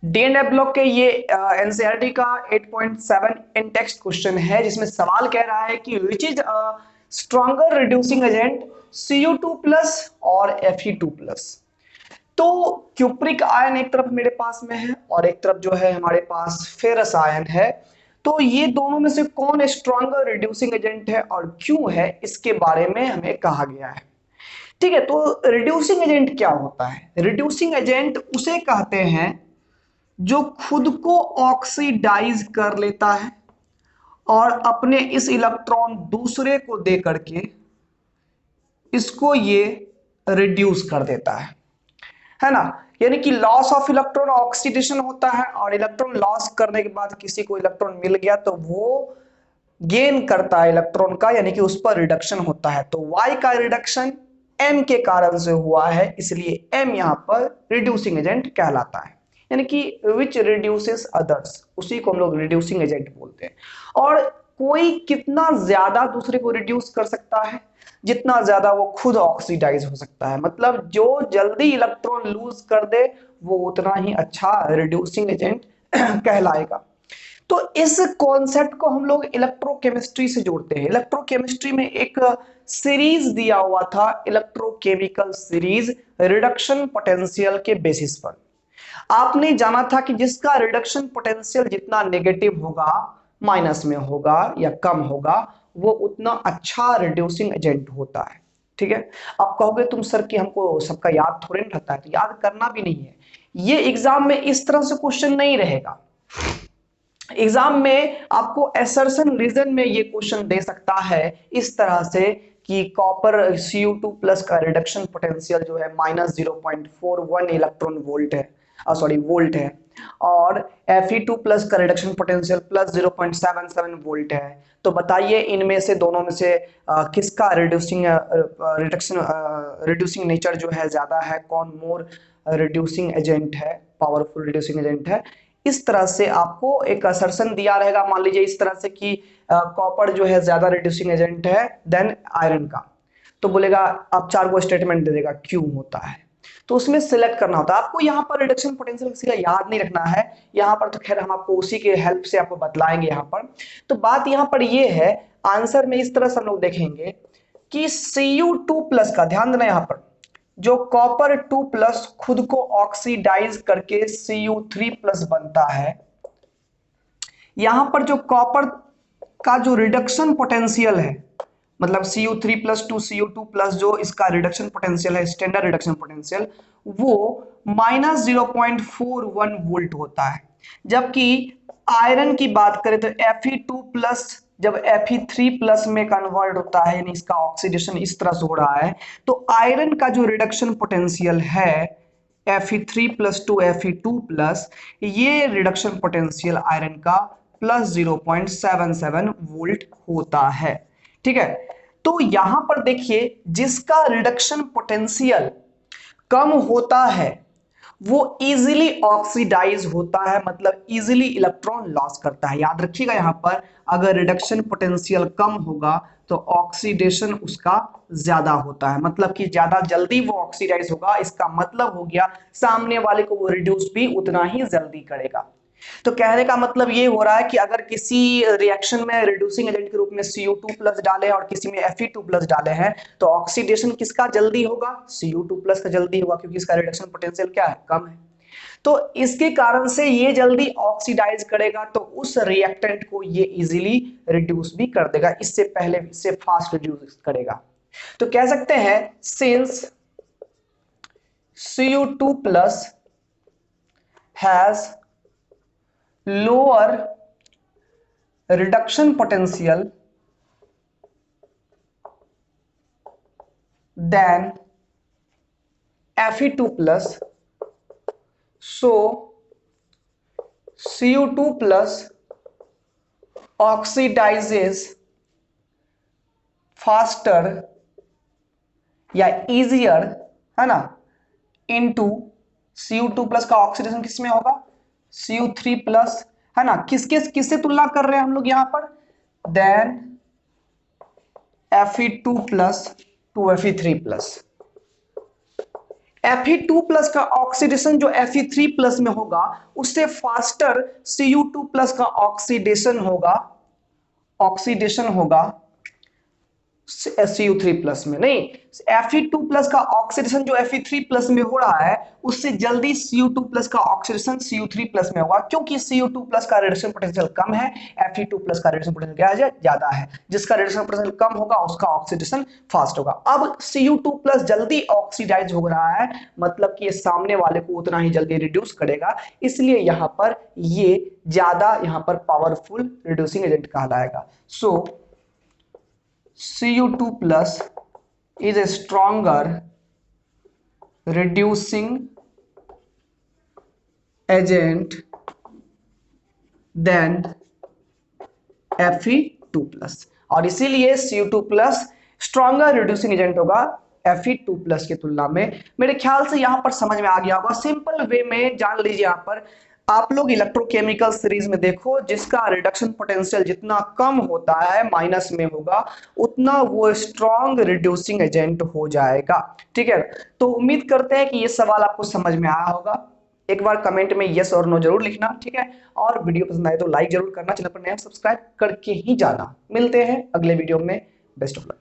D and F block के ये NCERT का 8.7 इन टेक्स्ट क्वेश्चन है, जिसमें सवाल कह रहा है कि which is stronger reducing agent, Cu2 plus और Fe2 प्लस। तो क्यूप्रिक आयन एक तरफ मेरे पास में है और एक तरफ जो है हमारे पास फेरस आयन है। तो ये दोनों में से कौन स्ट्रॉन्गर रिड्यूसिंग एजेंट है और क्यों है, इसके बारे में हमें कहा गया है। ठीक है, तो रिड्यूसिंग एजेंट क्या होता है? रिड्यूसिंग एजेंट उसे कहते हैं जो खुद को ऑक्सीडाइज कर लेता है और अपने इस इलेक्ट्रॉन दूसरे को दे करके इसको ये रिड्यूस कर देता है ना। यानी कि लॉस ऑफ इलेक्ट्रॉन ऑक्सीडेशन होता है और इलेक्ट्रॉन लॉस करने के बाद किसी को इलेक्ट्रॉन मिल गया तो वो गेन करता है इलेक्ट्रॉन का, यानी कि उस पर रिडक्शन होता है। तो Y का रिडक्शन M के कारण से हुआ है, इसलिए M यहां पर रिड्यूसिंग एजेंट कहलाता है, यानी कि विच रिड्यूसेस अदर्स, उसी को हम लोग रिड्यूसिंग एजेंट बोलते हैं। और कोई कितना ज्यादा दूसरे को रिड्यूस कर सकता है, जितना ज्यादा वो खुद ऑक्सीडाइज हो सकता है। मतलब जो जल्दी इलेक्ट्रॉन लूज कर दे वो उतना ही अच्छा रिड्यूसिंग एजेंट कहलाएगा। तो इस कॉन्सेप्ट को हम लोग इलेक्ट्रोकेमिस्ट्री से जोड़ते हैं। इलेक्ट्रोकेमिस्ट्री में एक सीरीज दिया हुआ था, इलेक्ट्रोकेमिकल सीरीज, रिडक्शन पोटेंशियल के बेसिस पर। आपने जाना था कि जिसका रिडक्शन पोटेंशियल जितना नेगेटिव होगा, माइनस में होगा या कम होगा, वो उतना अच्छा रिड्यूसिंग एजेंट होता है। ठीक है, आप कहोगे तुम सर कि हमको सबका याद थोड़े ना रहता है, तो याद करना भी नहीं है। ये एग्जाम में इस तरह से क्वेश्चन नहीं रहेगा। एग्जाम में आपको एसर्शन रीजन में ये क्वेश्चन दे सकता है इस तरह से कि कॉपर Cu2 प्लस का रिडक्शन पोटेंशियल जो है -0.41 इलेक्ट्रॉन वोल्ट है, सॉरी वोल्ट है, और Fe2 प्लस का रिडक्शन पोटेंशियल +0.77 वोल्ट है। तो बताइए इनमें से दोनों में से किसका रिड्यूसिंग नेचर जो है ज्यादा है, कौन मोर रिड्यूसिंग एजेंट है, पावरफुल रिड्यूसिंग एजेंट है। इस तरह से आपको एक असर्शन दिया रहेगा, मान लीजिए इस तरह से कि कॉपर जो है ज्यादा रिड्यूसिंग एजेंट है देन आयरन का, तो बोलेगा आप चार को स्टेटमेंट दे देगा क्यों होता है, तो उसमें सिलेक्ट करना होता है आपको। यहाँ पर रिडक्शन पोटेंशियल किसी का याद नहीं रखना है, यहाँ पर तो खैर हम आपको उसी के हेल्प से आपको बतलाएंगे। यहाँ पर तो बात यहाँ पर ये है, आंसर में इस तरह से हम लोग देखेंगे कि Cu2 प्लस का ध्यान देना, यहाँ पर जो कॉपर 2 प्लस खुद को ऑक्सीडाइज करके Cu3 प्लस बनता है, यहां पर जो कॉपर का जो रिडक्शन पोटेंशियल है, मतलब Cu3 plus two Cu2 plus जो इसका रिडक्शन पोटेंशियल है, स्टैंडर्ड रिडक्शन पोटेंशियल, वो -0.41 वोल्ट होता है। जबकि आयरन की बात करें तो Fe2 प्लस जब Fe3 प्लस में कन्वर्ट होता है, यानी इसका ऑक्सीडेशन इस तरह से हो रहा है, तो आयरन का जो रिडक्शन पोटेंशियल है Fe3 plus two Fe2 plus, ये रिडक्शन पोटेंशियल आयरन का +0.77 वोल्ट होता है। ठीक है, तो यहां पर देखिए जिसका रिडक्शन पोटेंशियल कम होता है वो इजीली ऑक्सीडाइज होता है, मतलब इजीली इलेक्ट्रॉन लॉस करता है। याद रखिएगा यहां पर अगर रिडक्शन पोटेंशियल कम होगा तो ऑक्सीडेशन उसका ज्यादा होता है, मतलब कि ज्यादा जल्दी वो ऑक्सीडाइज होगा। इसका मतलब हो गया सामने वाले को वो रिड्यूस भी उतना ही जल्दी करेगा। तो कहने का मतलब ये हो रहा है कि अगर किसी रिएक्शन में रिड्यूसिंग एजेंट के रूप में Cu2 प्लस डाले और किसी में Fe2 प्लस डाले हैं, तो ऑक्सीडेशन किसका जल्दी होगा? Cu2 प्लस का जल्दी होगा, क्योंकि इसका रिडक्शन पोटेंशियल क्या है? कम है। तो इसके कारण से ये जल्दी ऑक्सीडाइज करेगा, तो उस रिएक्टेंट को ये इजीली रिड्यूस भी कर देगा, इससे पहले इससे फास्ट रिड्यूस करेगा। तो कह सकते हैं since Cu2 plus has lower reduction potential than Fe2 plus, so Cu2 plus oxidizes faster या easier, है ना, into Cu2 प्लस का ऑक्सीडेशन किसमें होगा? Cu3 प्लस, है ना। किससे तुलना कर रहे हैं हम लोग यहां पर? Then Fe2 plus to Fe3 plus. Fe2 plus का ऑक्सीडेशन जो Fe3 प्लस में होगा उससे फास्टर Cu2 प्लस का ऑक्सीडेशन होगा Cu3 प्लस में नहीं, Fe2 प्लस का ऑक्सीडेशन जो Fe3 प्लस में हो रहा है उससे जल्दी Cu2 प्लस का ऑक्सीडेशन Cu3 प्लस में होगा, क्योंकि Cu2 प्लस का रेडिएशन पोटेंशियल कम है, Fe2 प्लस का रेडिएशन पोटेंशियल क्या है, ज्यादा है। जिसका रेडिएशन पोटेंशियल कम होगा उसका ऑक्सीडेशन फास्ट होगा। अब Cu2 प्लस जल्दी ऑक्सीडाइज हो रहा है, मतलब कि ये सामने वाले को उतना ही जल्दी रिड्यूस करेगा, इसलिए यहां पर ये ज्यादा यहां पर पावरफुल रिड्यूसिंग एजेंट कहलाएगा। सो Cu2 plus is a stronger reducing agent than Fe2 plus, और इसीलिए Cu2 plus stronger reducing agent होगा Fe2 प्लस की तुलना में। मेरे ख्याल से यहां पर समझ में आ गया होगा। सिंपल वे में जान लीजिए, यहां पर आप लोग इलेक्ट्रोकेमिकल सीरीज में देखो, जिसका रिडक्शन पोटेंशियल जितना कम होता है माइनस में होगा उतना वो स्ट्रॉन्ग रिड्यूसिंग एजेंट हो जाएगा। ठीक है, तो उम्मीद करते हैं कि ये सवाल आपको समझ में आया होगा। एक बार कमेंट में यस और नो जरूर लिखना, ठीक है, और वीडियो पसंद आए तो लाइक जरूर करना, चैनल पर नया सब्सक्राइब करके ही जाना। मिलते हैं अगले वीडियो में, बेस्ट ऑफ लक।